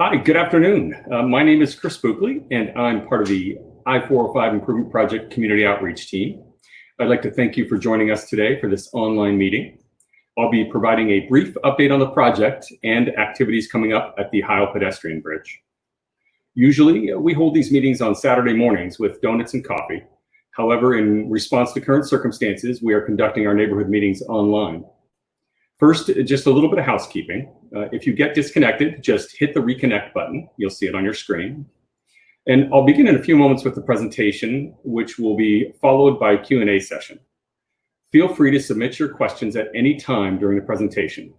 Hi, good afternoon. My name is Chris Bookley, and I'm part of the I-405 Improvement Project Community Outreach Team. I'd like to thank you for joining us today for this online meeting. I'll be providing a brief update on the project and activities coming up at the Heil Pedestrian Bridge. Usually, we hold these meetings on Saturday mornings with donuts and coffee. However, in response to current circumstances, we are conducting our neighborhood meetings online. First, just a little bit of housekeeping. If you get disconnected, just hit the reconnect button. You'll see it on your screen. And I'll begin in a few moments with the presentation, which will be followed by a Q&A session. Feel free to submit your questions at any time during the presentation.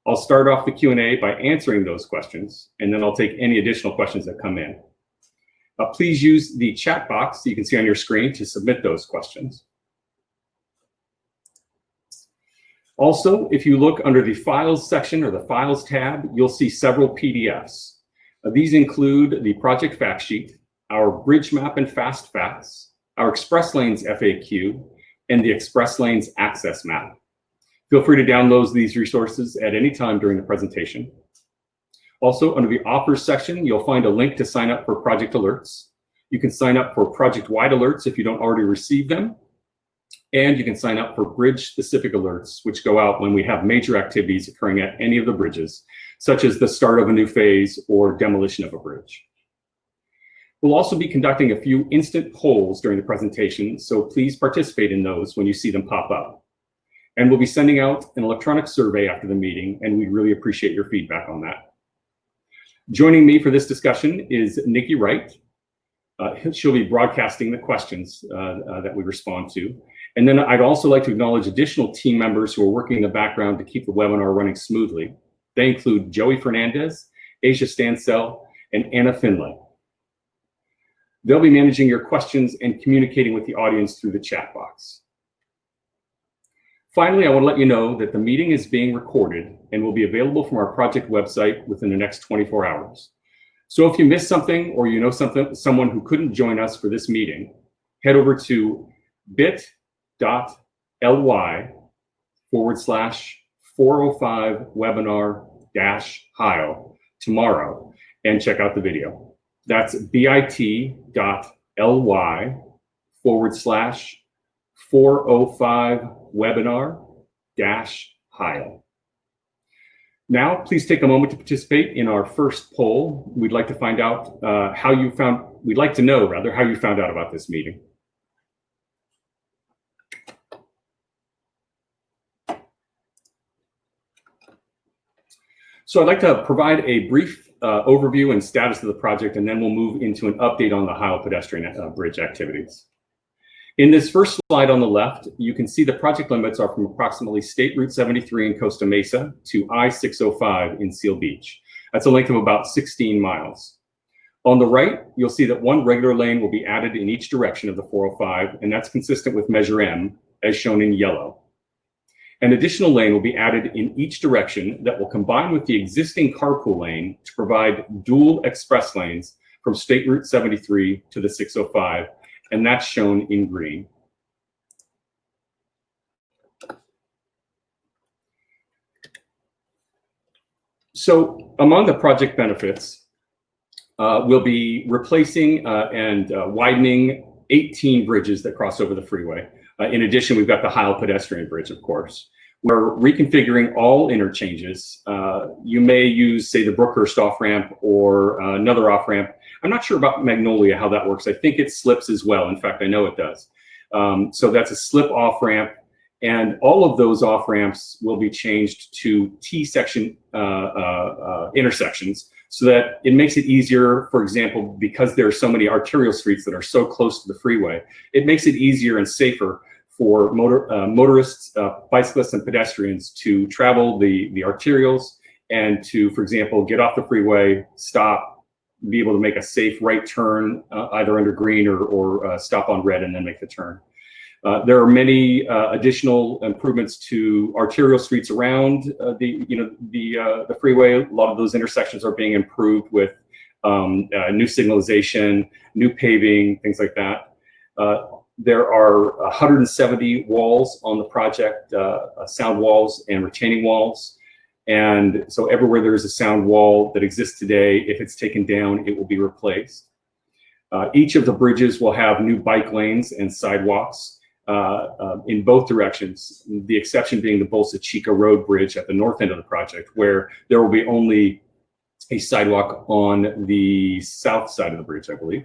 I'll start off the Q&A by answering those questions, and then I'll take any additional questions that come in. Please use the chat box that you can see on your screen to submit those questions. Also, if you look under the Files section or the Files tab, you'll see several PDFs. These include the project fact sheet, our bridge map and fast facts, our express lanes FAQ, and the express lanes access map. Feel free to download these resources at any time during the presentation. Also, under the Offers section, you'll find a link to sign up for project alerts. You can sign up for project-wide alerts if you don't already receive them. And you can sign up for bridge-specific alerts, which go out when we have major activities occurring at any of the bridges, such as the start of a new phase or demolition of a bridge. We'll also be conducting a few instant polls during the presentation, so please participate in those when you see them pop up. And we'll be sending out an electronic survey after the meeting, and we really appreciate your feedback on that. Joining me for this discussion is Nikki Wright. She'll be broadcasting the questions that we respond to. And then I'd also like to acknowledge additional team members who are working in the background to keep the webinar running smoothly. They include Joey Fernandez, Asia Stansell, and Anna Finlay. They'll be managing your questions and communicating with the audience through the chat box. Finally, I want to let you know that the meeting is being recorded and will be available from our project website within the next 24 hours. So if you missed something or you know someone who couldn't join us for this meeting, head over to bit.ly/405 webinar-Heil tomorrow and check out the video. That's bit.ly/405 webinar-Heil. Now, please take a moment to participate in our first poll. We'd like to find out how you found out about this meeting. So I'd like to provide a brief overview and status of the project, and then we'll move into an update on the Heil Pedestrian Bridge activities. In this first slide on the left, you can see the project limits are from approximately State Route 73 in Costa Mesa to I-605 in Seal Beach. That's a length of about 16 miles. On the right, you'll see that one regular lane will be added in each direction of the 405, and that's consistent with Measure M, as shown in yellow. An additional lane will be added in each direction that will combine with the existing carpool lane to provide dual express lanes from State Route 73 to the 605, and that's shown in green. So among the project benefits, we'll be replacing and widening 18 bridges that cross over the freeway. In addition, we've got the Heil Pedestrian Bridge, of course. We're reconfiguring all interchanges. You may use, say, the Brookhurst off-ramp or another off-ramp. I'm not sure about Magnolia, how that works. I think it slips as well. In fact, I know it does. So that's a slip off-ramp. And all of those off-ramps will be changed to T-section intersections so that it makes it easier, for example, because there are so many arterial streets that are so close to the freeway, it makes it easier and safer for motorists, bicyclists, and pedestrians to travel the arterials and to, for example, get off the freeway, stop, be able to make a safe right turn, either under green or stop on red and then make the turn. There are many additional improvements to arterial streets around the freeway. A lot of those intersections are being improved with new signalization, new paving, things like that. There are 170 walls on the project, sound walls and retaining walls. And so everywhere there is a sound wall that exists today, if it's taken down, it will be replaced. Each of the bridges will have new bike lanes and sidewalks in both directions, the exception being the Bolsa Chica Road Bridge at the north end of the project, where there will be only a sidewalk on the south side of the bridge, I believe.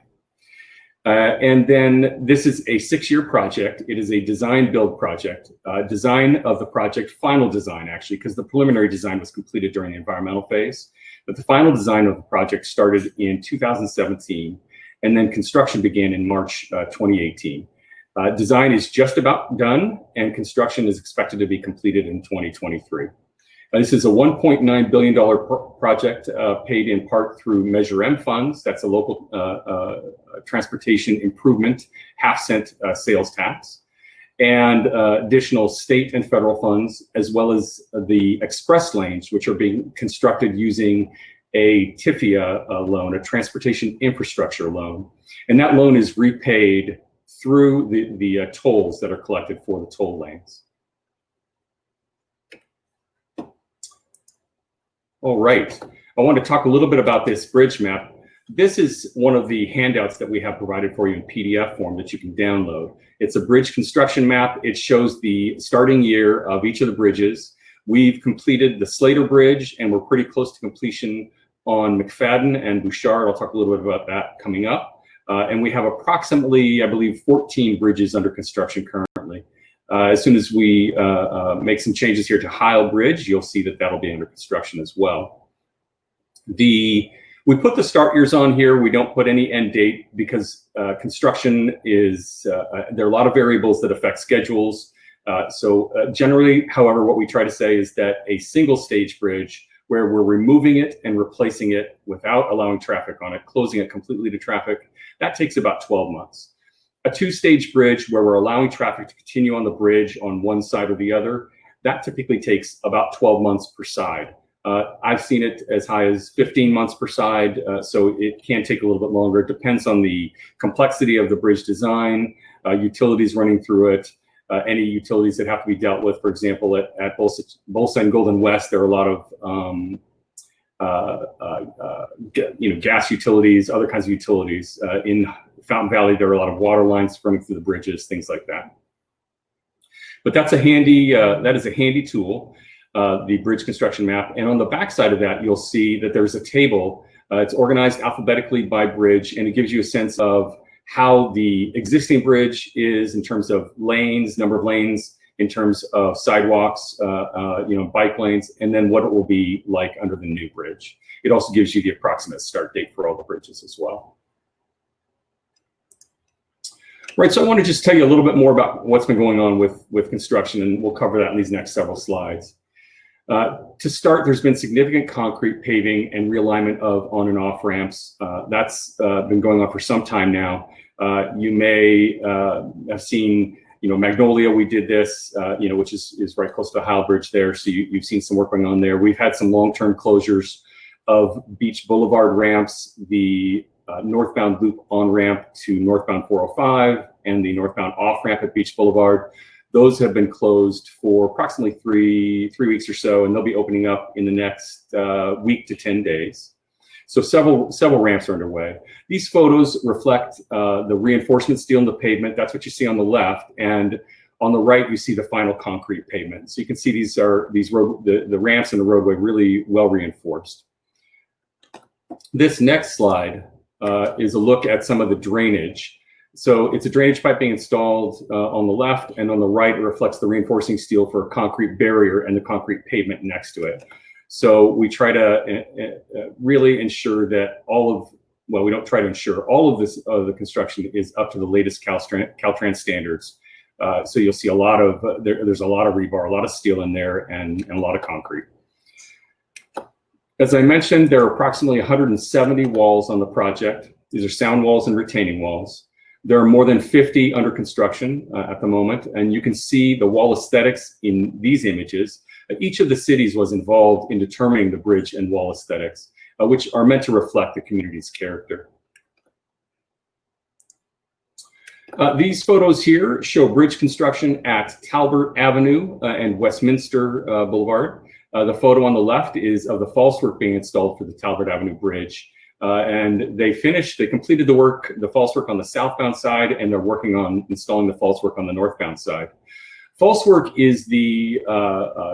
And then this is a 6-year project. It is a design build project. Design of the project, final design actually, because the preliminary design was completed during the environmental phase. But the final design of the project started in 2017, and then construction began in March 2018. Design is just about done, and construction is expected to be completed in 2023. This is a $1.9 billion project paid in part through Measure M funds. That's a local transportation improvement half-cent sales tax, and additional state and federal funds, as well as the express lanes, which are being constructed using a TIFIA loan, a transportation infrastructure loan. And that loan is repaid through the tolls that are collected for the toll lanes. All right, I want to talk a little bit about this bridge map. This is one of the handouts that we have provided for you in PDF form that you can download. It's a bridge construction map. It shows the starting year of each of the bridges. We've completed the Slater Bridge, and we're pretty close to completion on McFadden and Bouchard. I'll talk a little bit about that coming up. And we have approximately, I believe, 14 bridges under construction currently. As soon as we make some changes here to Heil Bridge, you'll see that that'll be under construction as well. We put the start years on here. We don't put any end date because construction is, there are a lot of variables that affect schedules. Generally, however, what we try to say is that a single stage bridge where we're removing it and replacing it without allowing traffic on it, closing it completely to traffic, that takes about 12 months. A 2-stage bridge where we're allowing traffic to continue on the bridge on one side or the other, that typically takes about 12 months per side. I've seen it as high as 15 months per side, so it can take a little bit longer. It depends on the complexity of the bridge design, utilities running through it, any utilities that have to be dealt with. For example, at Bolsa and Golden West, there are a lot of gas utilities, other kinds of utilities. In Fountain Valley, there are a lot of water lines running through the bridges, things like that. But that's a handy, that is a handy tool, the bridge construction map. And on the back side of that, you'll see that there's a table. It's organized alphabetically by bridge, and it gives you a sense of how the existing bridge is in terms of lanes, number of lanes, in terms of sidewalks, bike lanes, and then what it will be like under the new bridge. It also gives you the approximate start date for all the bridges as well. Right, so I want to just tell you a little bit more about what's been going on with construction, and we'll cover that in these next several slides. To start, there's been significant concrete paving and realignment of on and off ramps. That's been going on for some time now. You may have seen, Magnolia, we did this, which is right close to the Heil Bridge there. So you've seen some work going on there. We've had some long-term closures of Beach Boulevard ramps, the northbound loop on-ramp to northbound 405, and the northbound off-ramp at Beach Boulevard. Those have been closed for approximately three weeks or so, and they'll be opening up in the next week to 10 days. So several ramps are underway. These photos reflect the reinforcement steel in the pavement. That's what you see on the left, and on the right you see the final concrete pavement. So you can see the ramps and the roadway really well reinforced. This next slide is a look at some of the drainage. So it's a drainage pipe being installed on the left, and on the right it reflects the reinforcing steel for a concrete barrier and the concrete pavement next to it. So we try to really ensure that we don't try to ensure all of this, the construction is up to the latest Caltrans standards. So you'll see a lot of, there's a lot of rebar, a lot of steel in there, and a lot of concrete. As I mentioned, there are approximately 170 walls on the project. These are sound walls and retaining walls. There are more than 50 under construction at the moment, and you can see the wall aesthetics in these images. Each of the cities was involved in determining the bridge and wall aesthetics, which are meant to reflect the community's character. These photos here show bridge construction at Talbert Avenue and Westminster Boulevard. The photo on the left is of the false work being installed for the Talbert Avenue Bridge. And they completed the work, the false work on the southbound side, and they're working on installing the false work on the northbound side. False work is the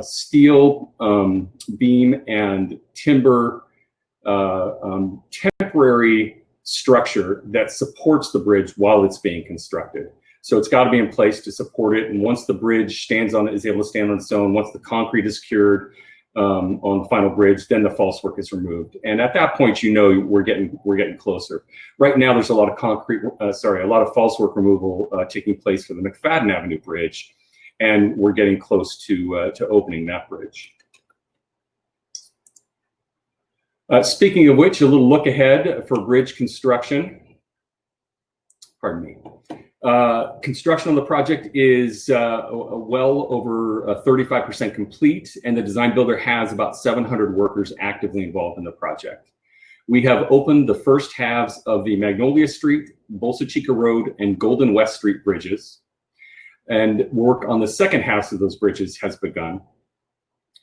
steel beam and timber temporary structure that supports the bridge while it's being constructed. So it's got to be in place to support it. And once the bridge is able to stand on its own, once the concrete is cured on the final bridge, then the false work is removed. And at that point, you know we're getting closer. Right now, there's a lot of a lot of false work removal taking place for the McFadden Avenue Bridge, and we're getting close to opening that bridge. Speaking of which, a little look ahead for bridge construction. Pardon me. Construction on the project is well over 35% complete, and the design builder has about 700 workers actively involved in the project. We have opened the first halves of the Magnolia Street, Bolsa Chica Road, and Golden West Street bridges, and work on the second halves of those bridges has begun.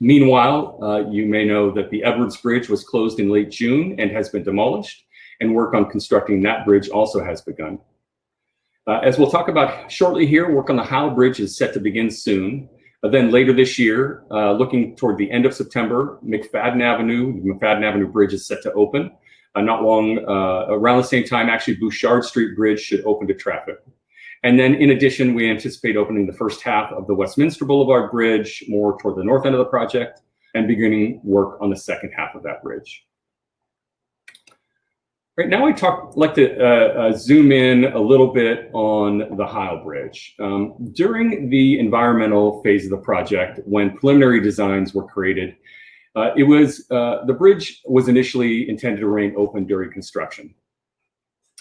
Meanwhile, you may know that the Edwards Bridge was closed in late June and has been demolished, and work on constructing that bridge also has begun. As we'll talk about shortly here, work on the Heil Bridge is set to begin soon. Then later this year, looking toward the end of September, the McFadden Avenue Bridge is set to open. Not long, around the same time, actually, Bouchard Street Bridge should open to traffic. And then in addition, we anticipate opening the first half of the Westminster Boulevard Bridge, more toward the north end of the project, and beginning work on the second half of that bridge. Right now, I'd like to zoom in a little bit on the Heil Bridge. During the environmental phase of the project, when preliminary designs were created, the bridge was initially intended to remain open during construction.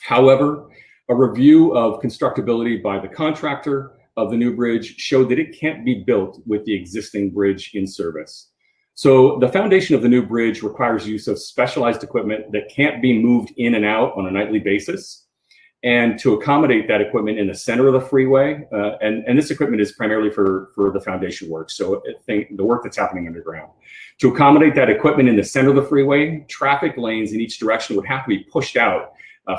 However, a review of constructability by the contractor of the new bridge showed that it can't be built with the existing bridge in service. So the foundation of the new bridge requires use of specialized equipment that can't be moved in and out on a nightly basis. And to accommodate that equipment in the center of the freeway, and this equipment is primarily for the foundation work, so the work that's happening underground. To accommodate that equipment in the center of the freeway, traffic lanes in each direction would have to be pushed out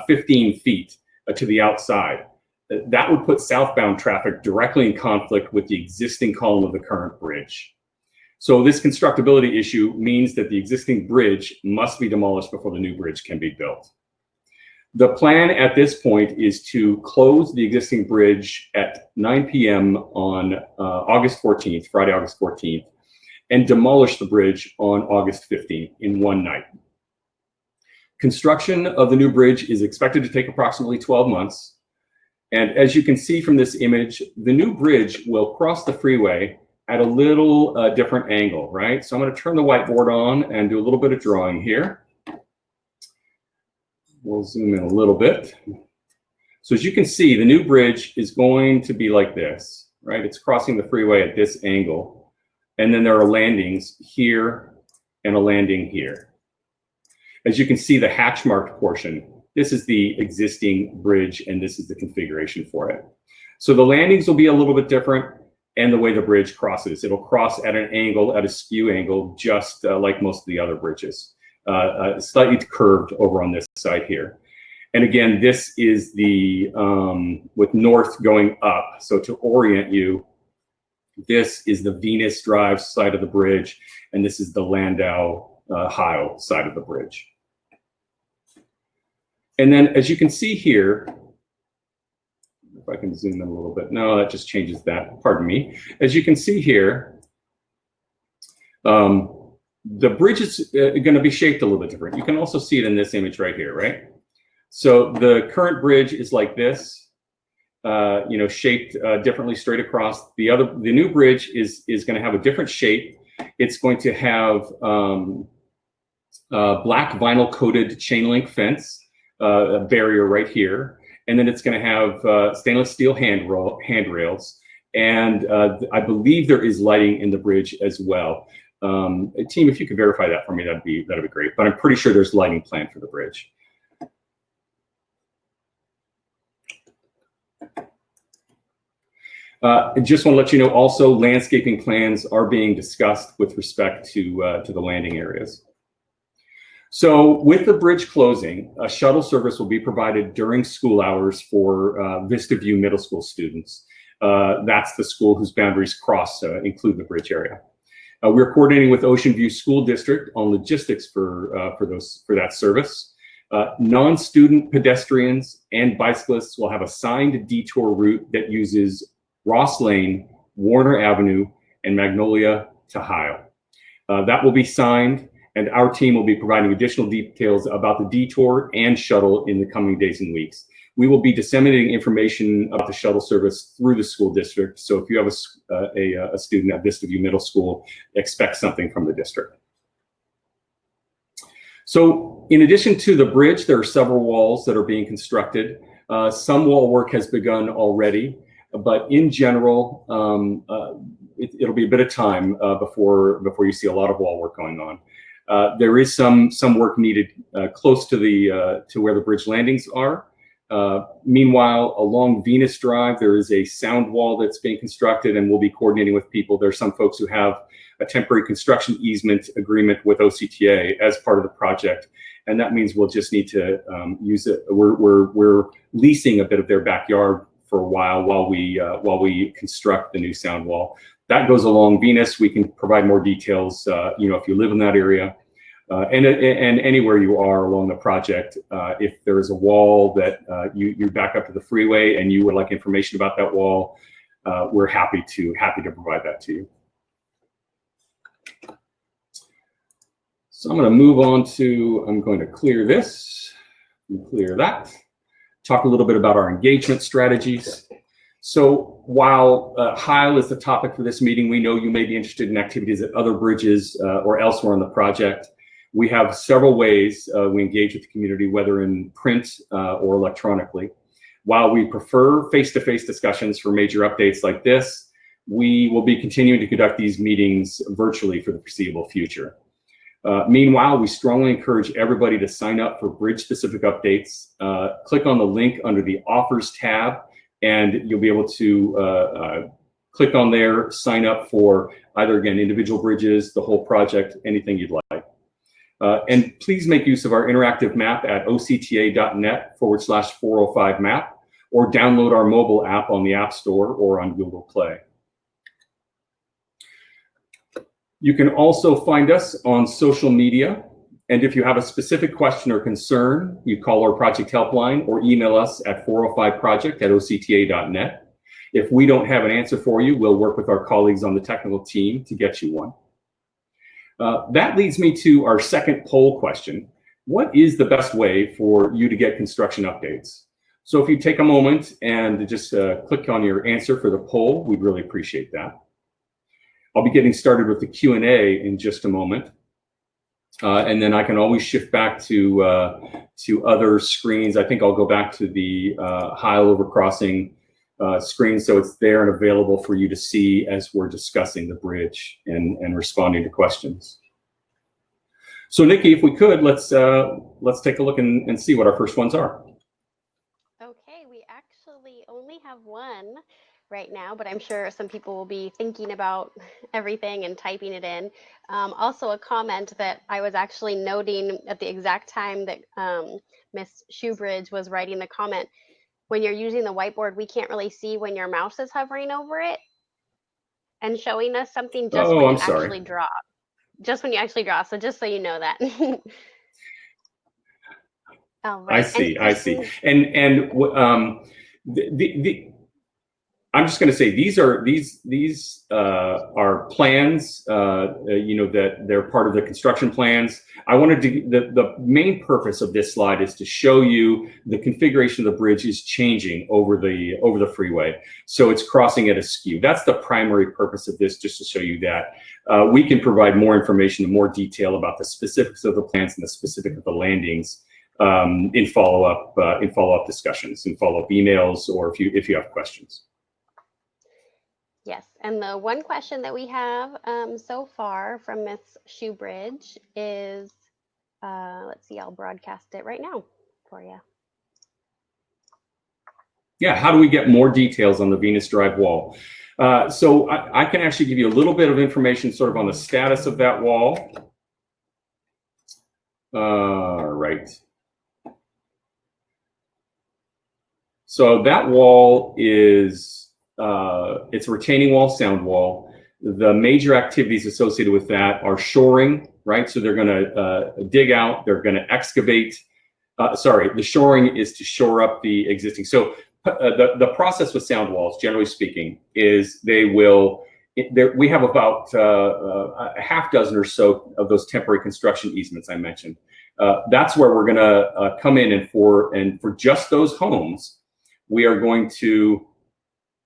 15 feet to the outside. That would put southbound traffic directly in conflict with the existing column of the current bridge. So this constructability issue means that the existing bridge must be demolished before the new bridge can be built. The plan at this point is to close the existing bridge at 9 p.m. on August 14th, Friday, August 14th, and demolish the bridge on August 15th in one night. Construction of the new bridge is expected to take approximately 12 months. And as you can see from this image, the new bridge will cross the freeway at a little different angle, right? So I'm going to turn the whiteboard on and do a little bit of drawing here. We'll zoom in a little bit. So as you can see, the new bridge is going to be like this, right? It's crossing the freeway at this angle. And then there are landings here and a landing here. As you can see, the hatch marked portion, this is the existing bridge and this is the configuration for it. So the landings will be a little bit different, and the way the bridge crosses. It'll cross at an angle, at a skew angle, just like most of the other bridges, slightly curved over on this side here. And again, this is the, with north going up. So to orient you, this is the Venus Drive side of the bridge, and this is the Landau Heil side of the bridge. And then as you can see here, if I can zoom in a little bit. No, that just changes that. Pardon me. As you can see here, the bridge is going to be shaped a little bit different. You can also see it in this image right here, right? So the current bridge is like this, shaped differently straight across. The new bridge is going to have a different shape. It's going to have black vinyl coated chain link fence, a barrier right here. And then it's going to have stainless steel handrails, and I believe there is lighting in the bridge as well. Team, if you could verify that for me, that'd be great. But I'm pretty sure there's lighting planned for the bridge. I just want to let you know also landscaping plans are being discussed with respect to the landing areas. So with the bridge closing, a shuttle service will be provided during school hours for Vista View Middle School students. That's the school whose boundaries include the bridge area. We're coordinating with Ocean View School District on logistics for that service. Non-student pedestrians and bicyclists will have a signed detour route that uses Ross Lane, Warner Avenue, and Magnolia to Heil. That will be signed, and our team will be providing additional details about the detour and shuttle in the coming days and weeks. We will be disseminating information about the shuttle service through the school district. So if you have a student at Vista View Middle School, expect something from the district. So in addition to the bridge, there are several walls that are being constructed. Some wall work has begun already, but in general, it'll be a bit of time before you see a lot of wall work going on. There is some work needed close to where the bridge landings are. Meanwhile, along Venus Drive, there is a sound wall that's being constructed, and we'll be coordinating with people. There are some folks who have a temporary construction easement agreement with OCTA as part of the project, and that means we'll just need to use it. We're leasing a bit of their backyard for a while we construct the new sound wall. That goes along Venus. We can provide more details, if you live in that area. And anywhere you are along the project, if there is a wall that you back up to the freeway and you would like information about that wall, we're happy to provide that to you. So I'm going to move on to, I'm going to clear this and clear that. Talk a little bit about our engagement strategies. So while Heil is the topic for this meeting, we know you may be interested in activities at other bridges or elsewhere on the project. We have several ways we engage with the community, whether in print or electronically. While we prefer face-to-face discussions for major updates like this, we will be continuing to conduct these meetings virtually for the foreseeable future. Meanwhile, we strongly encourage everybody to sign up for bridge-specific updates. Click on the link under the Offers tab, and you'll be able to click on there, sign up for either, again, individual bridges, the whole project, anything you'd like. And please make use of our interactive map at octa.net/405map, or download our mobile app on the App Store or on Google Play. You can also find us on social media. And if you have a specific question or concern, you call our project helpline or email us at 405project@octa.net. If we don't have an answer for you, we'll work with our colleagues on the technical team to get you one. That leads me to our second poll question. What is the best way for you to get construction updates? So if you take a moment and just click on your answer for the poll, we'd really appreciate that. I'll be getting started with the Q&A in just a moment. And then I can always shift back to other screens. I think I'll go back to the Heil overcrossing screen, so it's there and available for you to see as we're discussing the bridge and responding to questions. So Nikki, if we could, let's take a look and see what our first ones are. Okay, we actually only have one right now, but I'm sure some people will be thinking about everything and typing it in. Also a comment that I was actually noting at the exact time that Miss Shoebridge was writing the comment. When you're using the whiteboard, we can't really see when your mouse is hovering over it and showing us something just when you actually draw. Just when you actually draw. So just so you know that. All right. I see. And I'm just going to say these are plans, that they're part of the construction plans. I wanted to, the main purpose of this slide is to show you the configuration of the bridge is changing over the freeway. So it's crossing at a skew. That's the primary purpose of this, just to show you that. We can provide more information and more detail about the specifics of the plans and the specifics of the landings in follow-up discussions, in follow-up emails, or if you have questions. Yes, and the one question that we have so far from Miss Shoebridge is, let's see, I'll broadcast it right now for you. yeah, how do we get more details on the Venus Drive wall? So I can actually give you a little bit of information sort of on the status of that wall. Right. So that wall is, it's a retaining wall, sound wall. The major activities associated with that are shoring, right? So they're gonna dig out, they're gonna excavate. Sorry, the shoring is to shore up the existing. So the process with sound walls, generally speaking, is they will, we have about a half dozen or so of those temporary construction easements I mentioned. That's where we're gonna come in, and for just those homes, we are going to,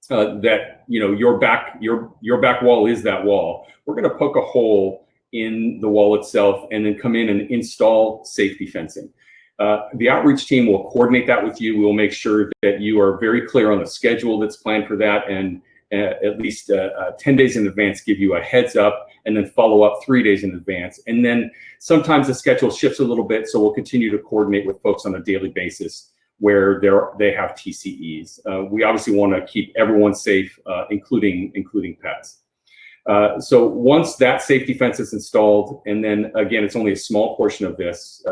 that, you know, your back wall is that wall. We're gonna poke a hole in the wall itself and then come in and install safety fencing. The outreach team will coordinate that with you. We will make sure that you are very clear on the schedule that's planned for that, and at least 10 days in advance give you a heads up, and then follow up 3 days in advance. And then sometimes the schedule shifts a little bit, so we'll continue to coordinate with folks on a daily basis where they have TCEs. We obviously want to keep everyone safe, including pets. So once that safety fence is installed, and then again, it's only a small portion of this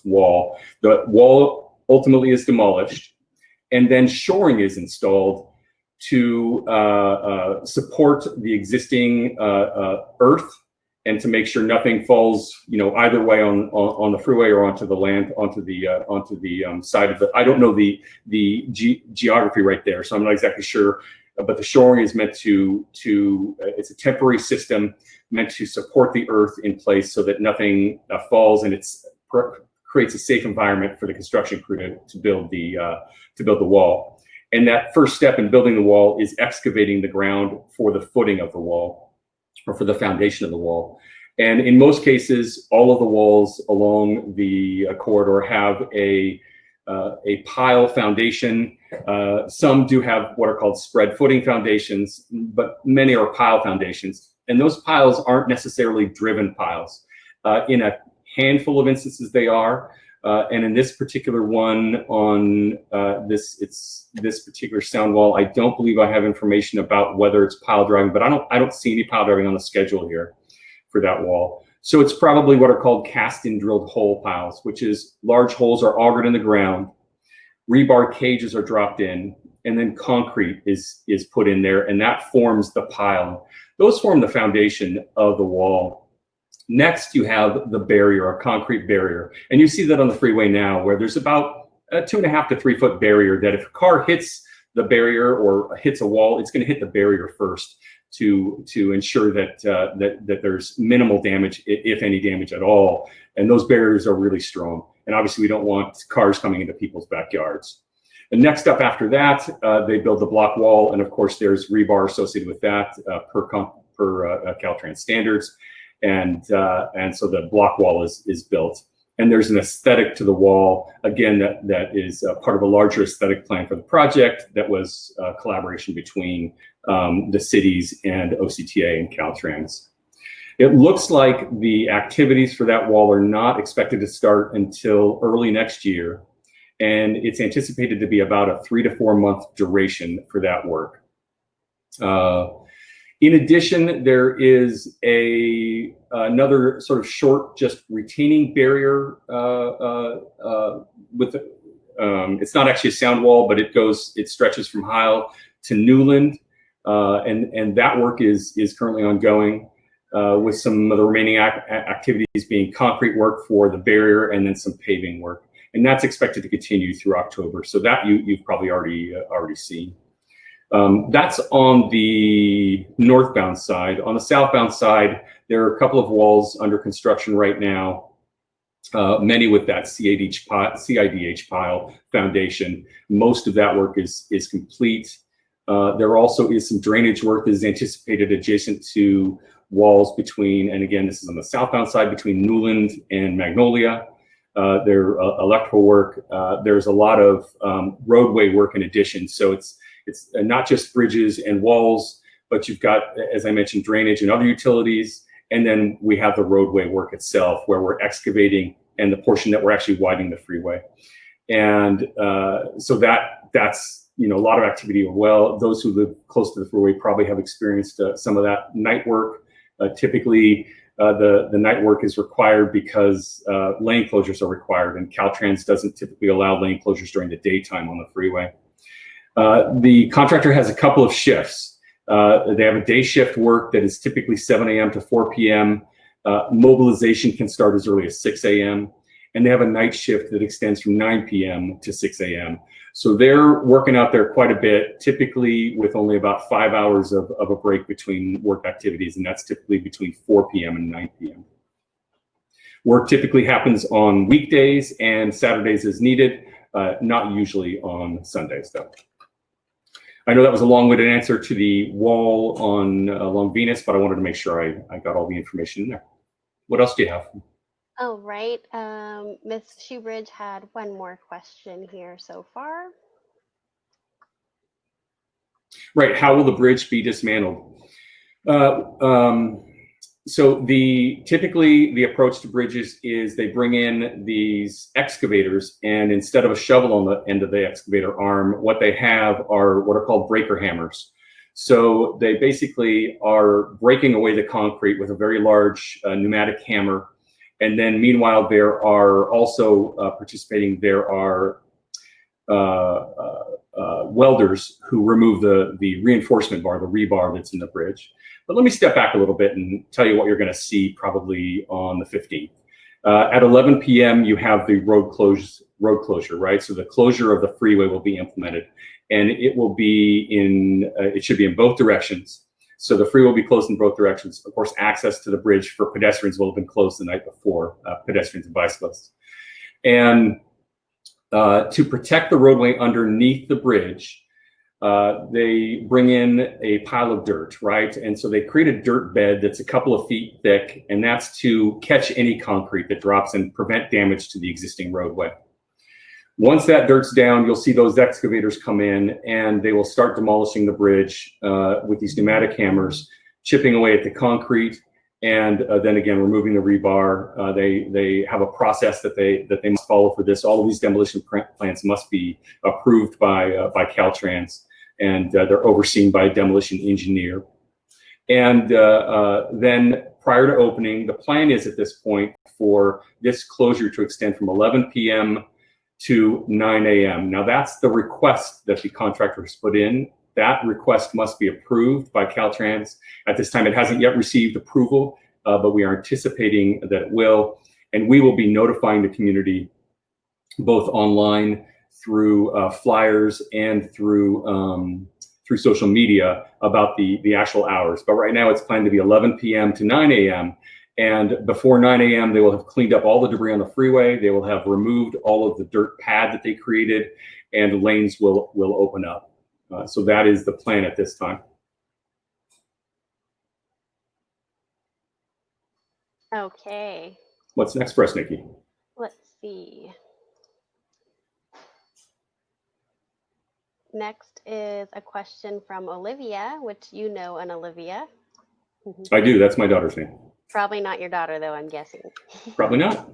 wall, the wall ultimately is demolished, and then shoring is installed to support the existing earth, and to make sure nothing falls, you know, either way on the freeway or onto the land, onto the side of the. I don't know the geography right there, so I'm not exactly sure. But the shoring is meant to it's a temporary system meant to support the earth in place so that nothing falls, and creates a safe environment for the construction crew to build the wall. And that first step in building the wall is excavating the ground for the footing of the wall, or for the foundation of the wall. And in most cases, all of the walls along the corridor have a pile foundation. Some do have what are called spread footing foundations, but many are pile foundations. And those piles aren't necessarily driven piles. In a handful of instances they are. And in this particular one, on this particular sound wall, I don't believe I have information about whether it's pile driving, but I don't see any pile driving on the schedule here for that wall. So it's probably what are called cast-in drilled hole piles, which is large holes are augured in the ground, rebar cages are dropped in, and then concrete is put in there, and that forms the pile. Those form the foundation of the wall. Next, you have the barrier, a concrete barrier. And you see that on the freeway now, where there's about a 2.5 to 3 foot barrier that if a car hits the barrier or hits a wall, it's going to hit the barrier first to ensure that that there's minimal damage, if any damage at all. And those barriers are really strong. And obviously we don't want cars coming into people's backyards. And next up after that, they build the block wall. And of course there's rebar associated with that per Caltrans standards. And so the block wall is built. And there's an aesthetic to the wall, again, that is part of a larger aesthetic plan for the project that was a collaboration between the cities and OCTA and Caltrans. It looks like the activities for that wall are not expected to start until early next year. And it's anticipated to be about a 3 to 4 month duration for that work. In addition, there is another sort of short, just retaining barrier with, it's not actually a sound wall, but it stretches from Heil to Newland. And that work is currently ongoing, with some of the remaining activities being concrete work for the barrier and then some paving work. And that's expected to continue through October. So that you've probably already seen. That's on the northbound side. On the southbound side, there are a couple of walls under construction right now, many with that CIDH pile foundation. Most of that work is complete. There also is some drainage work that is anticipated adjacent to walls between, and again, this is on the southbound side, between Newland and Magnolia. There electrical work. There's a lot of roadway work in addition. So it's not just bridges and walls, but you've got, as I mentioned, drainage and other utilities. And then we have the roadway work itself, where we're excavating, and the portion that we're actually widening the freeway. And so that's a lot of activity. Well, those who live close to the freeway probably have experienced some of that night work. Typically, the night work is required because lane closures are required, and Caltrans doesn't typically allow lane closures during the daytime on the freeway. The contractor has a couple of shifts. They have a day shift work that is typically 7 a.m. to 4 p.m. Mobilization can start as early as 6 a.m. And they have a night shift that extends from 9 p.m. to 6 a.m. So they're working out there quite a bit, typically with only about 5 hours of a break between work activities, and that's typically between 4 p.m. and 9 p.m. Work typically happens on weekdays and Saturdays as needed, not usually on Sundays though. I know that was a long-winded answer to the wall on along Venus, but I wanted to make sure I got all the information in there. What else do you have? Oh, right. Ms. Shoebridge had one more question here so far. Right. How will the bridge be dismantled? So typically the approach to bridges is they bring in these excavators, and instead of a shovel on the end of the excavator arm, what they have are what are called breaker hammers. So they basically are breaking away the concrete with a very large pneumatic hammer. And then meanwhile, there are also participating, there are welders who remove the reinforcement bar, the rebar that's in the bridge. But let me step back a little bit and tell you what you're going to see probably on the 15th. At 11 p.m., you have the road closure, right? So the closure of the freeway will be implemented, and it will be it should be in both directions. So the freeway will be closed in both directions. Of course, access to the bridge for pedestrians will have been closed the night before, pedestrians and bicyclists. And to protect the roadway underneath the bridge, they bring in a pile of dirt, right? And so they create a dirt bed that's a couple of feet thick, and that's to catch any concrete that drops and prevent damage to the existing roadway. Once that dirt's down, you'll see those excavators come in, and they will start demolishing the bridge with these pneumatic hammers, chipping away at the concrete, and then again removing the rebar. They have a process that they must follow for this. All of these demolition plans must be approved by Caltrans, and they're overseen by a demolition engineer. And then prior to opening, the plan is at this point for this closure to extend from 11 p.m. to 9 a.m. Now that's the request that the contractor has put in. That request must be approved by Caltrans. At this time, it hasn't yet received approval, but we are anticipating that it will. And we will be notifying the community both online through flyers and through social media about the actual hours. But right now it's planned to be 11 p.m. to 9 a.m. And before 9 a.m., they will have cleaned up all the debris on the freeway. They will have removed all of the dirt pad that they created, and lanes will open up. So that is the plan at this time. Okay. What's next for us, Nikki? Let's see. Next is a question from Olivia, which you know an Olivia. I do. That's my daughter's name. Probably not your daughter, though, I'm guessing. Probably not.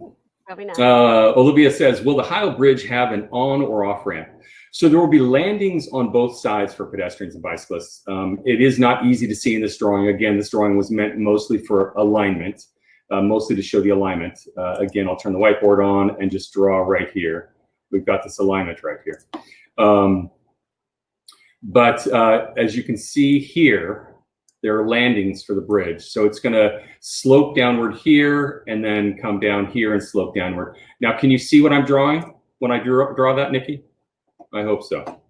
Probably not. Olivia says, will the Heil Bridge have an on or off ramp? So there will be landings on both sides for pedestrians and bicyclists. It is not easy to see in this drawing. Again, this drawing was meant mostly for alignment, mostly to show the alignment. Again, I'll turn the whiteboard on and just draw right here. We've got this alignment right here. But as you can see here, there are landings for the bridge. So it's going to slope downward here and then come down here and slope downward. Now, can you see what I'm drawing when I draw that, Nikki? I hope so.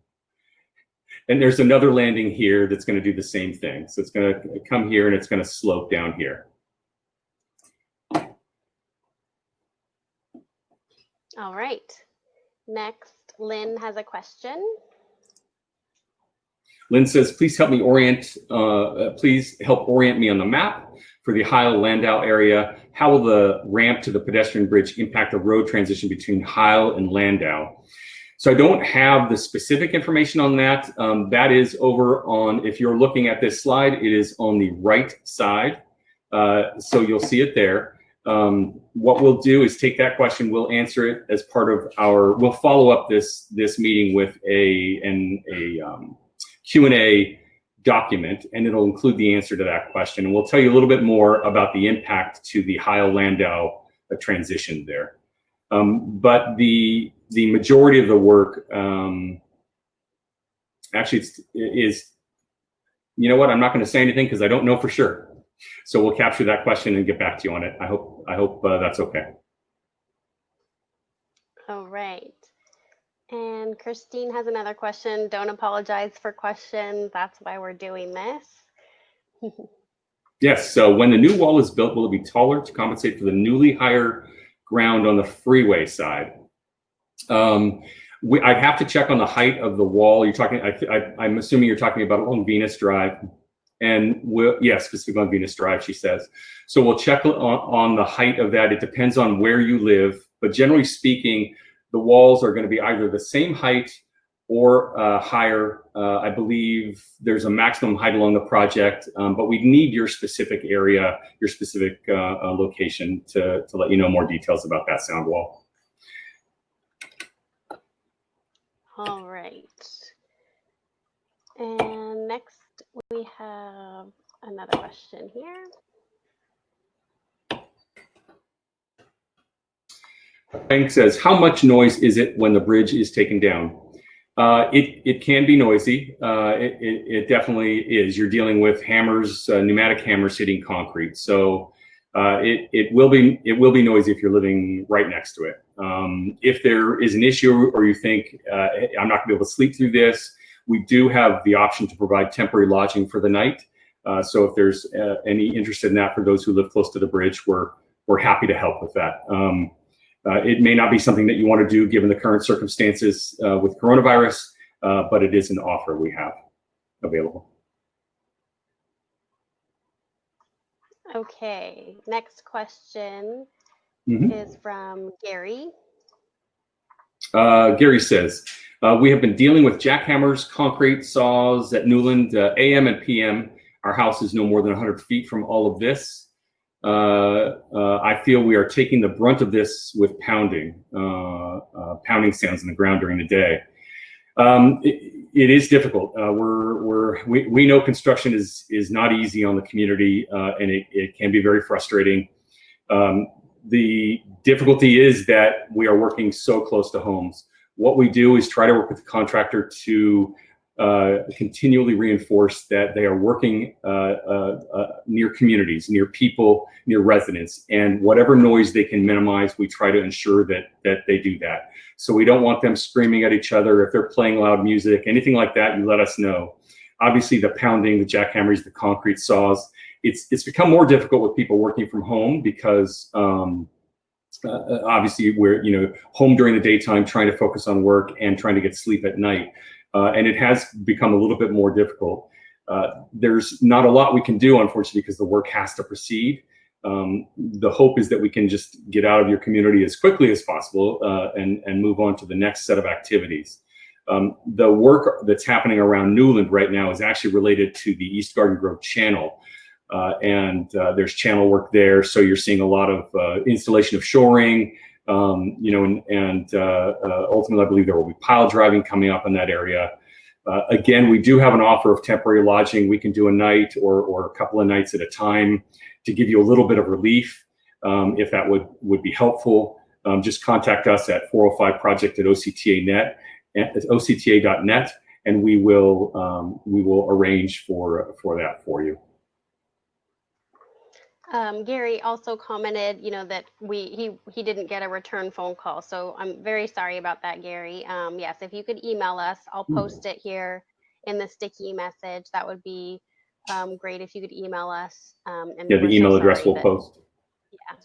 And there's another landing here that's going to do the same thing. So it's going to come here and it's going to slope down here. All right. Next, Lynn has a question. Lynn says, please help me please help orient me on the map for the Heil Landau area. How will the ramp to the pedestrian bridge impact the road transition between Heil and Landau? So I don't have the specific information on that. That is over on, if you're looking at this slide, it is on the right side. So you'll see it there. What we'll do is take that question, we'll answer it as part of we'll follow up this meeting with a Q&A document, and it'll include the answer to that question. And we'll tell you a little bit more about the impact to the Heil-Landau transition there. But the majority of the work actually is, you know what, I'm not going to say anything because I don't know for sure. So we'll capture that question and get back to you on it. I hope that's okay. All right. And Christine has another question. Don't apologize for questions. That's why we're doing this. Yes. So when the new wall is built, will it be taller to compensate for the newly higher ground on the freeway side? I'd have to check on the height of the wall. You're talking. I'm assuming you're talking about along Venus Drive. And specifically on Venus Drive, she says. So we'll check on the height of that. It depends on where you live, but generally speaking, the walls are going to be either the same height or higher. I believe there's a maximum height along the project, but we need your specific area, your specific location to let you know more details about that sound wall. All right. And next, we have another question here. Frank says, how much noise is it when the bridge is taken down? It can be noisy. It definitely is. You're dealing with hammers, pneumatic hammers hitting concrete. So it will be noisy if you're living right next to it. If there is an issue or you think I'm not gonna be able to sleep through this, we do have the option to provide temporary lodging for the night. So if there's any interest in that for those who live close to the bridge, we're happy to help with that. It may not be something that you want to do given the current circumstances with coronavirus, but it is an offer we have available. Okay, next question is from Gary. Gary says, we have been dealing with jackhammers, concrete saws at Newland, AM and PM. Our house is no more than 100 feet from all of this. I feel we are taking the brunt of this with pounding sounds in the ground during the day. It is difficult. We know construction is not easy on the community, and it can be very frustrating. The difficulty is that we are working so close to homes. What we do is try to work with the contractor to continually reinforce that they are working near communities, near people, near residents, and whatever noise they can minimize, we try to ensure that they do that. So we don't want them screaming at each other. If they're playing loud music, anything like that, you let us know. Obviously the pounding, the jackhammers, the concrete saws, it's become more difficult with people working from home because obviously we're home during the daytime trying to focus on work and trying to get sleep at night. And it has become a little bit more difficult. There's not a lot we can do, unfortunately, because the work has to proceed. The hope is that we can just get out of your community as quickly as possible and move on to the next set of activities. The work that's happening around Newland right now is actually related to the East Garden Grove Channel. And there's channel work there. So you're seeing a lot of installation of shoring, ultimately I believe there will be pile driving coming up in that area. Again, we do have an offer of temporary lodging. We can do a night or a couple of nights at a time to give you a little bit of relief. If that would be helpful, just contact us at 405project@octa.net, and we will arrange for that for you. Gary also commented, that he didn't get a return phone call. So I'm very sorry about that, Gary. Yes, if you could email us, I'll post it here in the sticky message. That would be great if you could email us. And yeah, the email address we'll post. Yeah.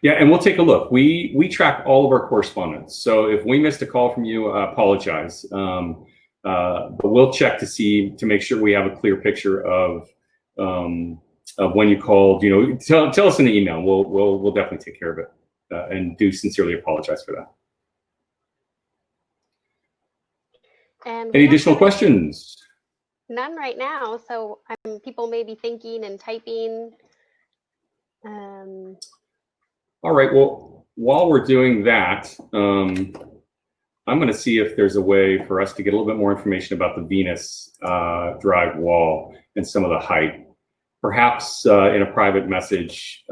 Yeah, and we'll take a look. We track all of our correspondence. So if we missed a call from you, I apologize. But we'll check to make sure we have a clear picture of when you called. Tell us in the email. We'll definitely take care of it, and do sincerely apologize for that. And any additional questions? None right now. So people may be thinking and typing. All right, well, while we're doing that, I'm going to see if there's a way for us to get a little bit more information about the Venus Drive wall and some of the height. Perhaps in a private message,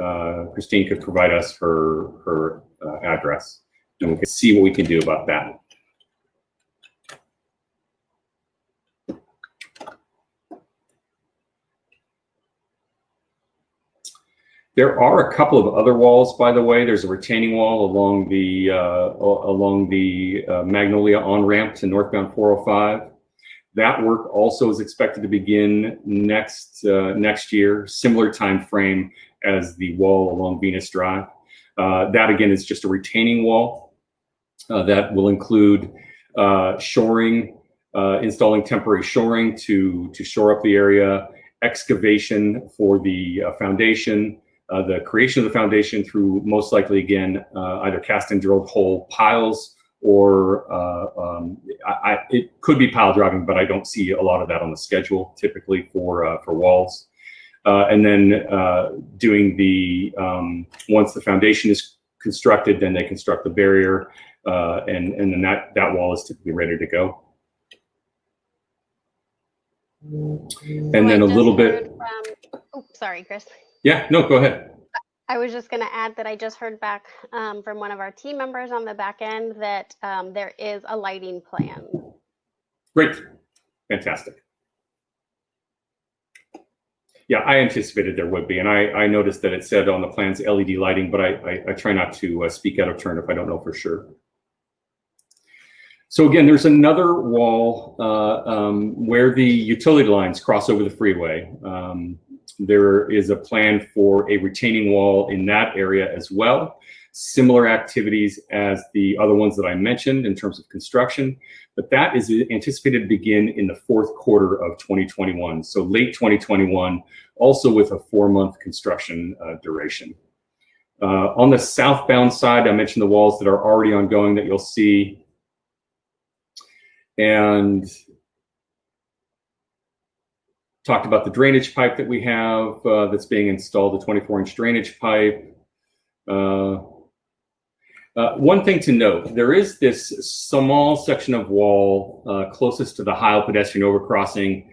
Christine could provide us her address, and we can see what we can do about that. There are a couple of other walls, by the way. There's a retaining wall along the Magnolia on-ramp to northbound 405. That work also is expected to begin next year, similar time frame as the wall along Venus Drive. That again is just a retaining wall that will include shoring, installing temporary shoring to shore up the area, excavation for the foundation, the creation of the foundation through most likely again either cast and drilled hole piles, or it could be pile driving, but I don't see a lot of that on the schedule typically for walls. And then doing the once the foundation is constructed, then they construct the barrier, and then that wall is typically ready to go. And then a little bit. Oh, sorry, Chris. Yeah, no, go ahead. I was just going to add that I just heard back from one of our team members on the back end that there is a lighting plan. Great, fantastic. Yeah, I anticipated there would be, and I noticed that it said on the plans LED lighting, but I try not to speak out of turn if I don't know for sure. So again, there's another wall where the utility lines cross over the freeway. There is a plan for a retaining wall in that area as well. Similar activities as the other ones that I mentioned in terms of construction, but that is anticipated to begin in the fourth quarter of 2021. So late 2021, also with a 4-month construction duration. On the southbound side, I mentioned the walls that are already ongoing that you'll see. And talked about the drainage pipe that we have that's being installed, the 24-inch drainage pipe. One thing to note, there is this small section of wall closest to the Heil pedestrian overcrossing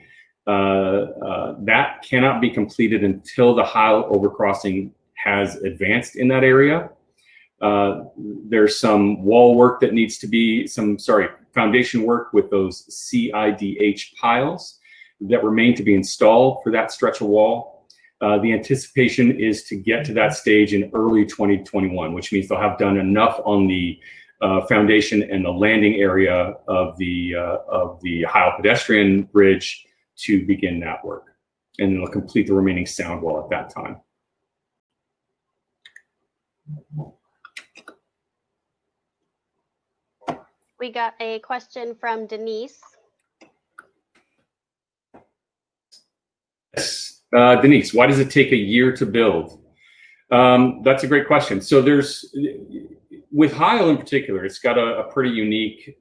that cannot be completed until the Heil overcrossing has advanced in that area. There's some wall work that needs to be, foundation work with those CIDH piles that remain to be installed for that stretch of wall. The anticipation is to get to that stage in early 2021, which means they'll have done enough on the foundation and the landing area of the Heil Pedestrian Bridge to begin that work. And they'll complete the remaining sound wall at that time. We got a question from Denise. Yes, Denise, why does it take a year to build? That's a great question. So with Heil in particular, it's got a pretty unique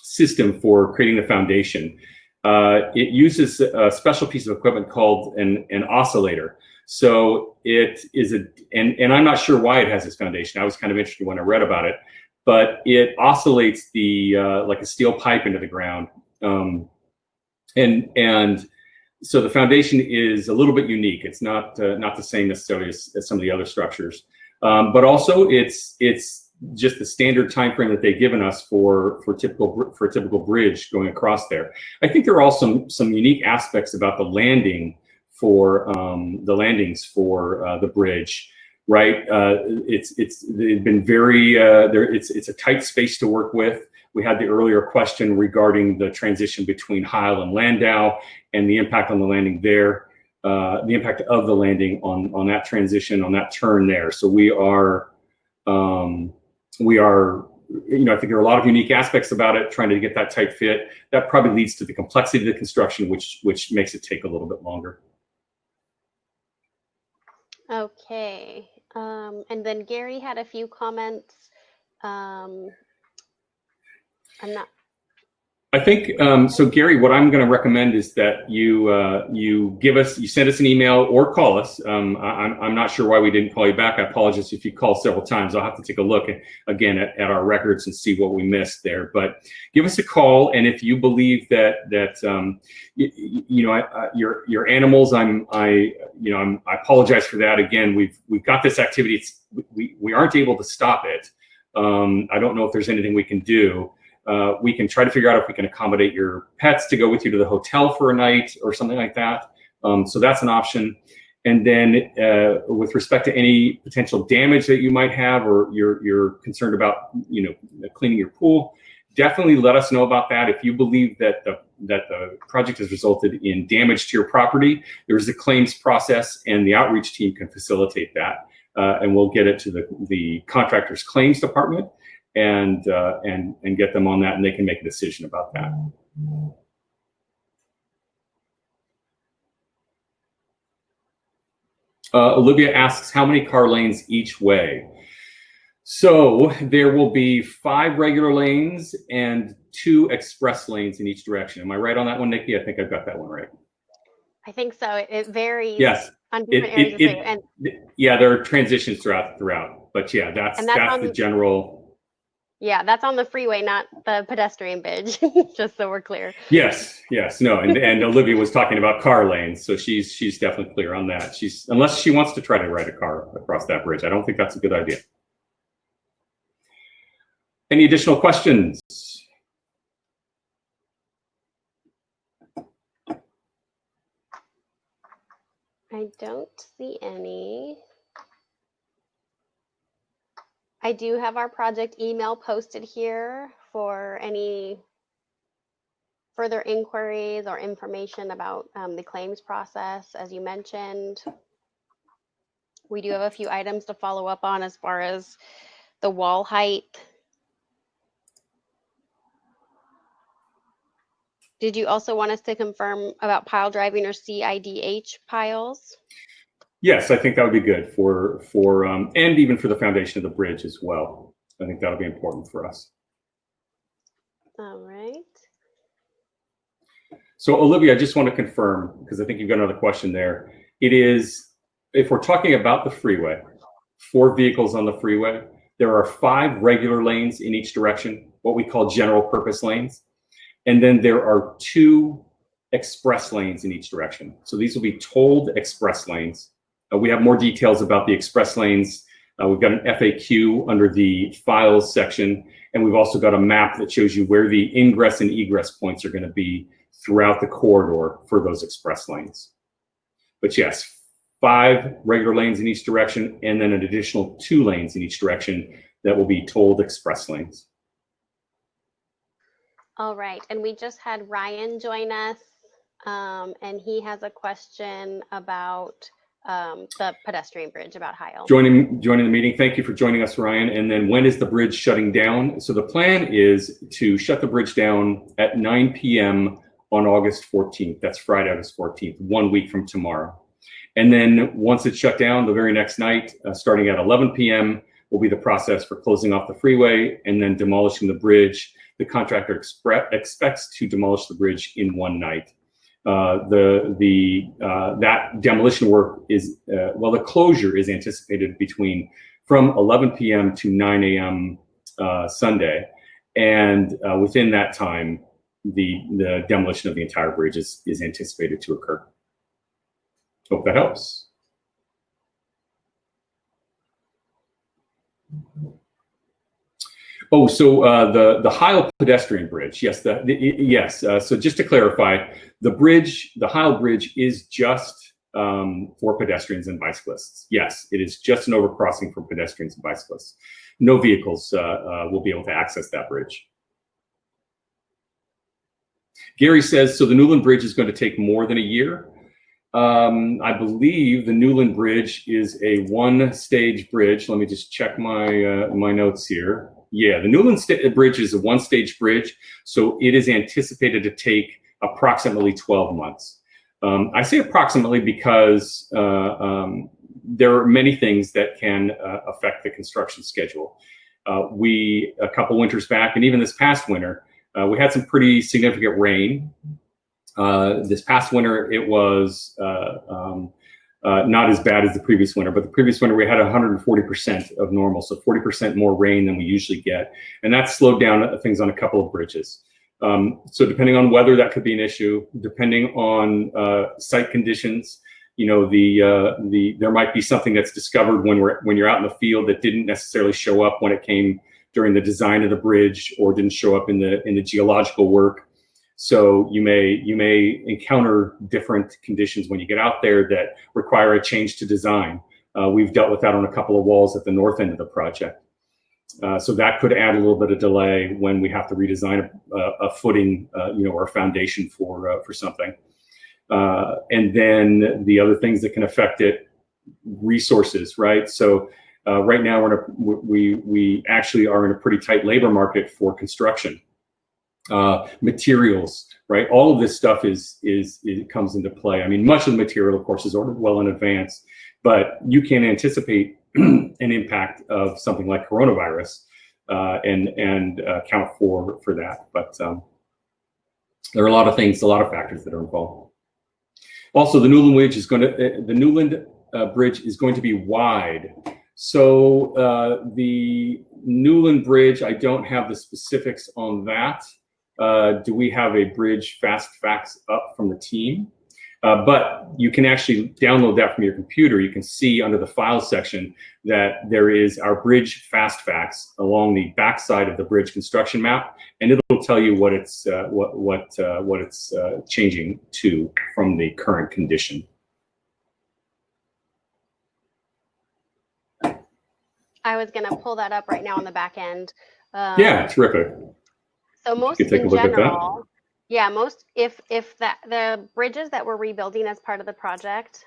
system for creating the foundation. It uses a special piece of equipment called an oscillator. So it is and I'm not sure why it has this foundation. I was kind of interested when I read about it, but it oscillates like a steel pipe into the ground. And so the foundation is a little bit unique. It's not the same necessarily as some of the other structures, but also it's just the standard time frame that they've given us for a typical bridge going across there. I think there are also some unique aspects about the landings for the bridge, right? It's been very it's a tight space to work with. We had the earlier question regarding the transition between Heil and Landau and the impact on the landing there, the impact of the landing on that transition, on that turn there. So we are, I think there are a lot of unique aspects about it, trying to get that tight fit. That probably leads to the complexity of the construction, which makes it take a little bit longer. Okay, and then Gary had a few comments. I I think, so Gary, what I'm going to recommend is that you send us an email or call us. I'm not sure why we didn't call you back. I apologize if you called several times. I'll have to take a look again at our records and see what we missed there. But give us a call, and if you believe that your animals, I apologize for that. Again, we've got this activity. We aren't able to stop it. I don't know if there's anything we can do. We can try to figure out if we can accommodate your pets to go with you to the hotel for a night or something like that. So that's an option. And then with respect to any potential damage that you might have, or you're concerned about, cleaning your pool, definitely let us know about that. If you believe that the project has resulted in damage to your property, there's a claims process, and the outreach team can facilitate that. And we'll get it to the contractor's claims department and get them on that, and they can make a decision about that. Olivia asks, how many car lanes each way? So there will be 5 regular lanes and 2 express lanes in each direction. Am I right on that one, Nikki? I think I've got that one right. I think so. It varies. Yes. On different areas. Yeah, there are transitions throughout. But yeah, that's the general. Yeah, that's on the freeway, not the pedestrian bridge, just so we're clear. Yes, no, and Olivia was talking about car lanes, so she's definitely clear on that. Unless she wants to try to ride a car across that bridge, I don't think that's a good idea. Any additional questions? I don't see any. I do have our project email posted here for any further inquiries or information about the claims process. As you mentioned, we do have a few items to follow up on as far as the wall height. Did you also want us to confirm about pile driving or CIDH piles? Yes, I think that would be good for and even for the foundation of the bridge as well. I think that'll be important for us. All right. So Olivia, I just want to confirm, because I think you've got another question there. It is, if we're talking about the freeway, 4 vehicles on the freeway, there are 5 regular lanes in each direction, what we call general purpose lanes. And then there are 2 express lanes in each direction. So these will be tolled express lanes. We have more details about the express lanes. We've got an FAQ under the files section, and we've also got a map that shows you where the ingress and egress points are going to be throughout the corridor for those express lanes. But yes, 5 regular lanes in each direction, and then an additional 2 lanes in each direction that will be tolled express lanes. All right, and we just had Ryan join us, and he has a question about the pedestrian bridge, about Heil. Joining the meeting. Thank you for joining us, Ryan. And then when is the bridge shutting down? So the plan is to shut the bridge down at 9 p.m. on August 14th. That's Friday, August 14th, 1 week from tomorrow. And then once it's shut down, the very next night, starting at 11 p.m., will be the process for closing off the freeway and then demolishing the bridge. The contractor expects to demolish the bridge in 1 night. That demolition work is, the closure is anticipated from 11 p.m. to 9 a.m. Sunday. And within that time, the demolition of the entire bridge is anticipated to occur. Hope that helps. Oh, so the Heil Pedestrian Bridge, yes, yes. So just to clarify, the Heil Bridge is just for pedestrians and bicyclists. Yes, it is just an overcrossing for pedestrians and bicyclists. No vehicles will be able to access that bridge. Gary says, so the Newland Bridge is going to take more than a year. I believe the Newland Bridge is a 1-stage bridge. Let me just check my my notes here. Yeah, the Newland Bridge is a 1-stage bridge, so it is anticipated to take approximately 12 months. I say approximately because there are many things that can affect the construction schedule. A couple winters back, and even this past winter, We had some pretty significant rain. This past winter, it was not as bad as the previous winter, but the previous winter we had 140% of normal, so 40% more rain than we usually get. And that slowed down things on a couple of bridges. So depending on weather, that could be an issue. Depending on site conditions, you know, there might be something that's discovered when you're out in the field that didn't necessarily show up when it came during the design of the bridge, or didn't show up in the geological work. So you may encounter different conditions when you get out there that require a change to design. We've dealt with that on a couple of walls at the north end of the project. So that could add a little bit of delay when we have to redesign a footing, you know, or a foundation for something. And then the other things that can affect it, resources, right? So right now we actually are in a pretty tight labor market for construction. Materials, right? All of this stuff it comes into play. I mean, much of the material, of course, is ordered well in advance, but you can anticipate an impact of something like coronavirus and account for that. But there are a lot of things, a lot of factors that are involved. Also, the Newland Bridge is going to be wide. So the Newland Bridge, I don't have the specifics on that. Do we have a bridge fast facts up from the team? But you can actually download that from your computer. You can see under the files section that there is our bridge fast facts along the back side of the bridge construction map, and it'll tell you what it's changing to from the current condition. I was going to pull that up right now on the back end. Yeah, terrific. So most in general, yeah, most if the bridges that we're rebuilding as part of the project,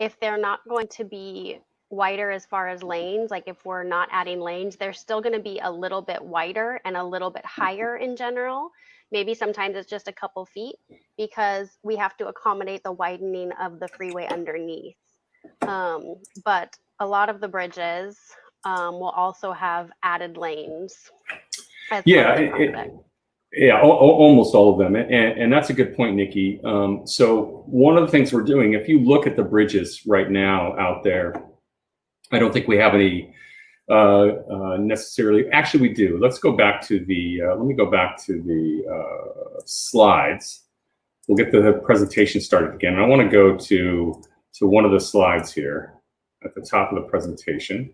if they're not going to be wider as far as lanes, like if we're not adding lanes, they're still going to be a little bit wider and a little bit higher in general. Maybe sometimes it's just a couple feet because we have to accommodate the widening of the freeway underneath. But a lot of the bridges will also have added lanes. Yeah, yeah, almost all of them, and that's a good point, Nikki. So one of the things we're doing, if you look at the bridges right now out there, I don't think we have any necessarily. Actually, we do. Let's go back to the. Let me go back to the slides. We'll get the presentation started again. I want to go to one of the slides here at the top of the presentation.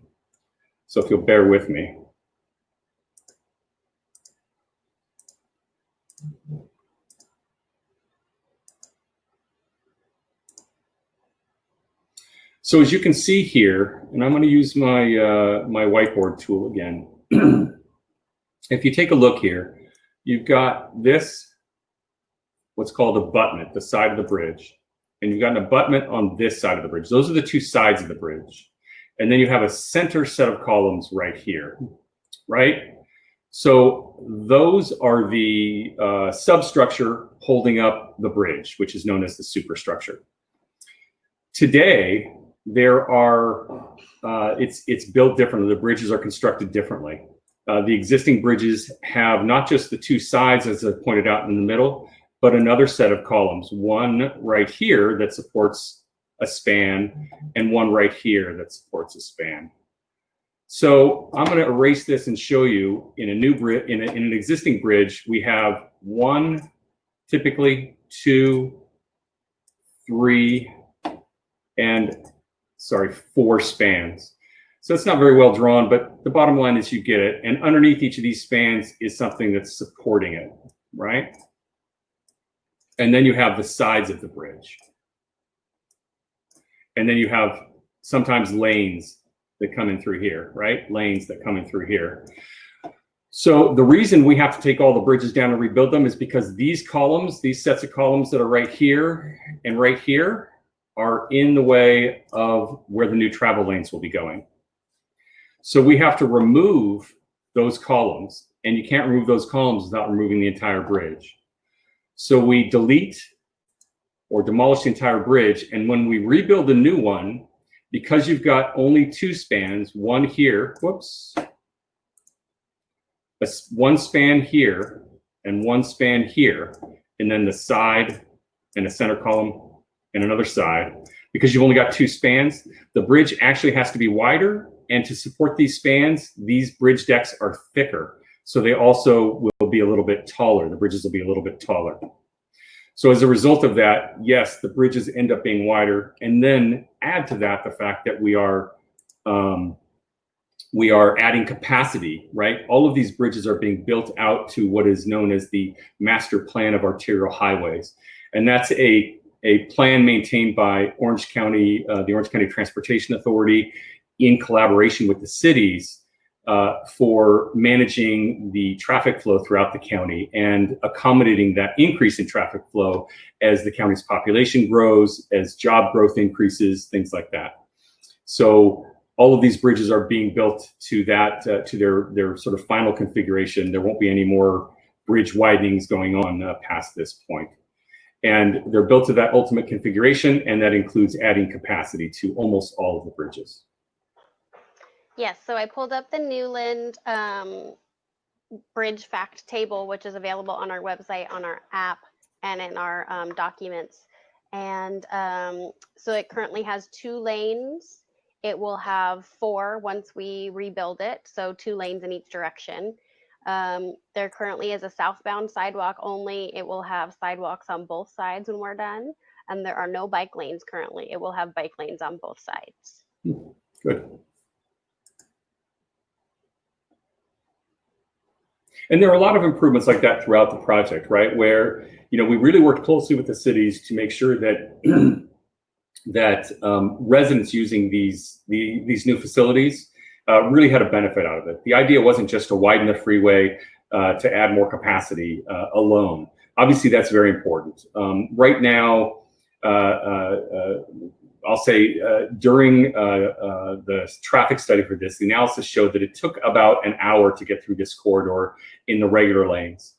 So if you'll bear with me. So as you can see here, and I'm going to use my my whiteboard tool again. If you take a look here, you've got this, what's called abutment, the side of the bridge, and you've got an abutment on this side of the bridge. Those are the two sides of the bridge. And then you have a center set of columns right here, right? So those are the substructure holding up the bridge, which is known as the superstructure. Today, there are, it's built differently. The bridges are constructed differently. The existing bridges have not just the two sides, as I pointed out in the middle, but another set of columns. One right here that supports a span, and one right here that supports a span. So I'm going to erase this and show you in a new bridge, in an existing bridge, we have one, typically two, three, and four spans. So it's not very well drawn, but the bottom line is you get it. And underneath each of these spans is something that's supporting it, right? And then you have the sides of the bridge. And then you have sometimes lanes that come in through here, right? Lanes that come in through here. So the reason we have to take all the bridges down and rebuild them is because these columns, these sets of columns that are right here and right here, are in the way of where the new travel lanes will be going. So we have to remove those columns, and you can't remove those columns without removing the entire bridge. So we delete or demolish the entire bridge, and when we rebuild a new one, because you've got only two spans, one here, whoops, one span here and one span here, and then the side and a center column and another side. Because you've only got 2 spans, the bridge actually has to be wider, and to support these spans, these bridge decks are thicker. So they also will be a little bit taller. The bridges will be a little bit taller. So as a result of that, yes, the bridges end up being wider, and then add to that the fact that we are adding capacity, right? All of these bridges are being built out to what is known as the Master Plan of Arterial Highways. And that's a plan maintained by Orange County, the Orange County Transportation Authority, in collaboration with the cities, for managing the traffic flow throughout the county and accommodating that increase in traffic flow as the county's population grows, as job growth increases, things like that. So all of these bridges are being built to that, to their sort of final configuration. There won't be any more bridge widenings going on past this point. And they're built to that ultimate configuration, and that includes adding capacity to almost all of the bridges. Yes, so I pulled up the Newland bridge fact table, which is available on our website, on our app, and in our documents. And so it currently has 2 lanes. It will have 4 once we rebuild it, so 2 lanes in each direction. There currently is a southbound sidewalk only. It will have sidewalks on both sides when we're done. And there are no bike lanes currently. It will have bike lanes on both sides. Good. And there are a lot of improvements like that throughout the project, right? Where, you know, we really worked closely with the cities to make sure that that residents using these new facilities really had a benefit out of it. The idea wasn't just to widen the freeway to add more capacity alone. Obviously, that's very important. Right now, I'll say during the traffic study for this, the analysis showed that it took about an hour to get through this corridor in the regular lanes.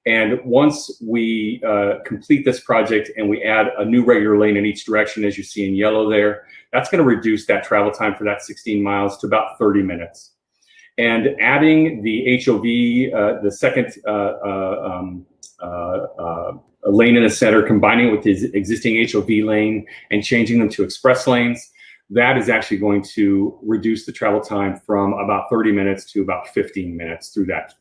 And once we complete this project and we add a new regular lane in each direction, as you see in yellow there, that's going to reduce that travel time for that 16 miles to about 30 minutes. And adding the HOV, the second a lane in the center, combining it with the existing HOV lane and changing them to express lanes, that is actually going to reduce the travel time from about 30 minutes to about 15 minutes through that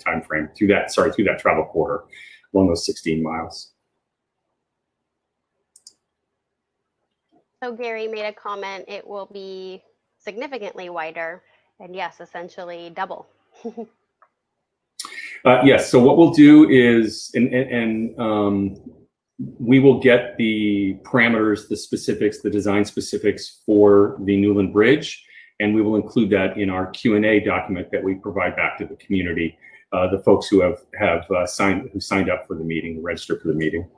time frame, through that travel corridor along those 16 miles. So Gary made a comment, it will be significantly wider, and yes, essentially double. Yes, so what we'll do is, we will get the parameters, the specifics, the design specifics for the Newland Bridge, and we will include that in our Q&A document that we provide back to the community, the folks who have signed up for the meeting, registered for the meeting.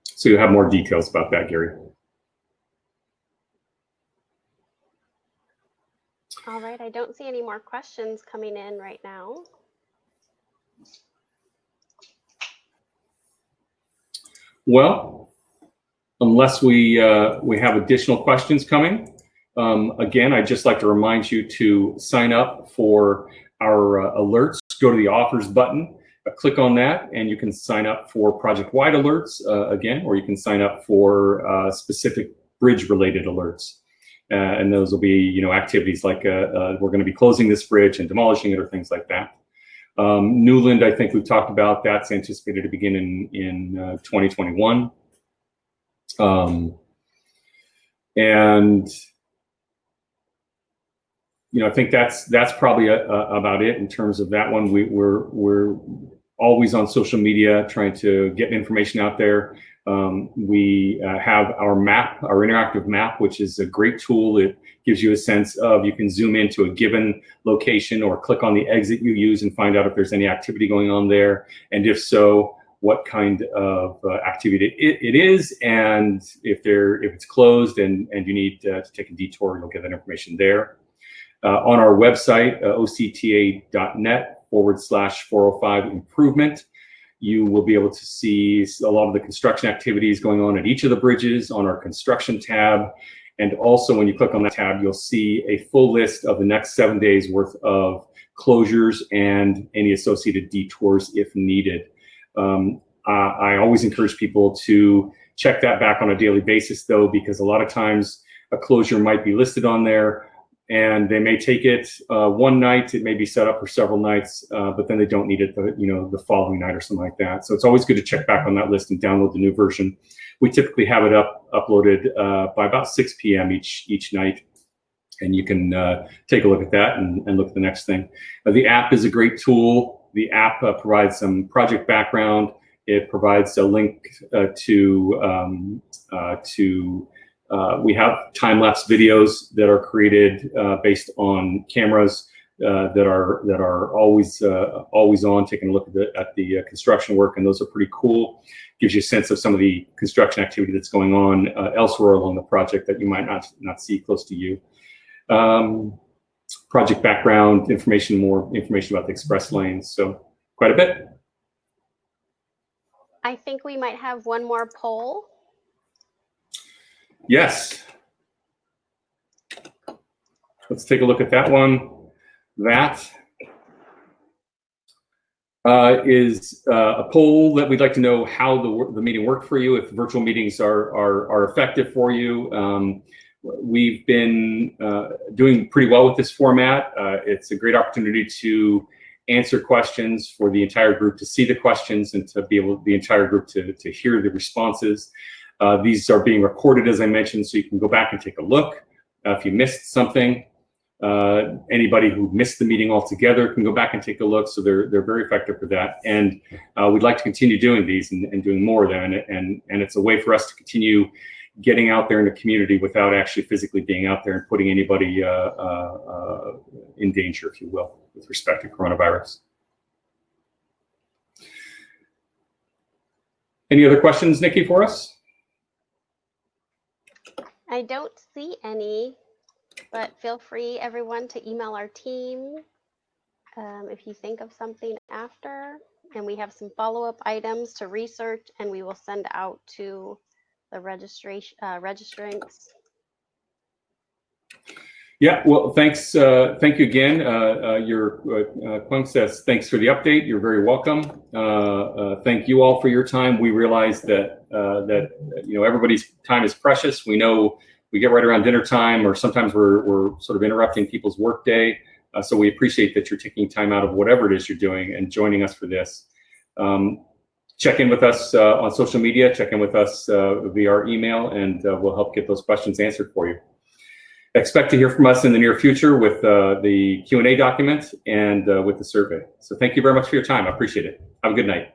So you'll have more details about that, Gary. All right, I don't see any more questions coming in right now. Well, unless we have additional questions coming, again, I'd just like to remind you to sign up for our alerts. Go to the offers button, click on that, and you can sign up for project-wide alerts again, or you can sign up for specific bridge-related alerts. And those will be, you know, activities like we're going to be closing this bridge and demolishing it, or things like that. Newland, I think we've talked about, that's anticipated to begin in 2021. And you know, I think that's probably about it in terms of that one. We're always on social media trying to get information out there. We have our map, our interactive map, which is a great tool. It gives you a sense of, you can zoom into a given location or click on the exit you use and find out if there's any activity going on there, and if so, what kind of activity it is, and if it's closed and you need to take a detour, you'll get that information there. On our website, octa.net/405 improvement, you will be able to see a lot of the construction activities going on at each of the bridges on our construction tab. And also when you click on that tab, you'll see a full list of the next 7 days worth of closures and any associated detours if needed. I always encourage people to check that back on a daily basis, though, because a lot of times a closure might be listed on there and they may take it one night, it may be set up for several nights, but then they don't need it the following night or something like that. So it's always good to check back on that list and download the new version. We typically have it uploaded by about 6 p.m. each night, and you can take a look at that and look at the next thing. The app is a great tool. The app provides some project background. It provides a link we have time-lapse videos that are created based on cameras that are always on, taking a look at the construction work, and those are pretty cool. Gives you a sense of some of the construction activity that's going on elsewhere along the project that you might not see close to you. Project background information, more information about the express lanes, so quite a bit. I think we might have one more poll. Yes. Let's take a look at that one. That is a poll that we'd like to know how the meeting worked for you, if virtual meetings are effective for you. We've been doing pretty well with this format. It's a great opportunity to answer questions for the entire group, to see the questions, and to be able, the entire group to hear the responses. These are being recorded, as I mentioned, so you can go back and take a look. If you missed something, anybody who missed the meeting altogether can go back and take a look. So they're very effective for that. And we'd like to continue doing these and doing more of them. And it's a way for us to continue getting out there in the community without actually physically being out there and putting anybody in danger, if you will, with respect to coronavirus. Any other questions, Nikki, for us? I don't see any, but feel free, everyone, to email our team if you think of something after. And we have some follow-up items to research, and we will send out to the registrants. Yeah, well, thanks. Thank you again. Kwang says, thanks for the update. You're very welcome. Thank you all for your time. We realize that everybody's time is precious. We know we get right around dinner time, or sometimes we're sort of interrupting people's work day. So we appreciate that you're taking time out of whatever it is you're doing and joining us for this. Check in with us on social media. Check in with us via our email, and we'll help get those questions answered for you. Expect to hear from us in the near future with the Q&A document and with the survey. So thank you very much for your time. I appreciate it. Have a good night.